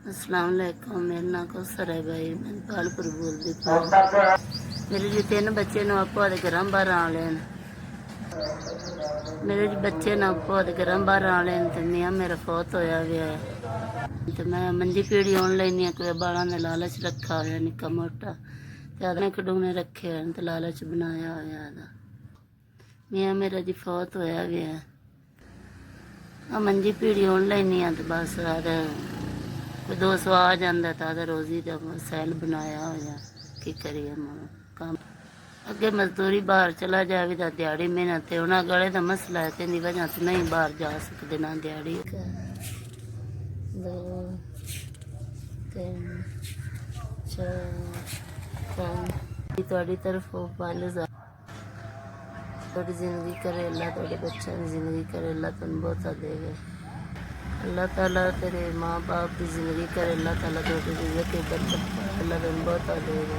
अस्सलाम वालेकुम। मेरा नाम कौसर है भाई, मैं पालपुर बोलती पई। मेरे जी 3 बच्चे ने आपो दे घरों बाहर आने लेन। मेरे जी बच्चे ने आपो दे घरों बाहर आने लेन ते मियां मेरा फौत होया हुआ है। ते मैं मंजी पीढ़ी ऑनलाइन ही कोई बाड़ा ने लालच रखा हुआ निक्का मोटा ज्यादा खडूने रखे हुए ते लालच बनाया होया दा। मियां मेरा जी फौत होया हुआ है। आ मंजी पीढ़ी ऑनलाइन ही ते बस कोई 200 आ जाता तो रोजी का सैल बनाया होया की करिए काम अगे मजदूरी बाहर चला जाए तो दिहाड़ी मेहनत है उन्हें गले का मसला है तेरी वजह से नहीं बाहर जा सकते ना दिहाड़ी 2 3 4 5 थोड़ी तरफों थोड़ी जिंदगी करे अल्लाह थोड़े बच्चों की जिंदगी करे अल्लाह तुम बहुत देवे अल्लाह ताला तेरे माँ बाप की जिंदगी करे अल्लाह ताला थोड़ी जिंदगी बरकत अल्लाह तुम बहुत देवे।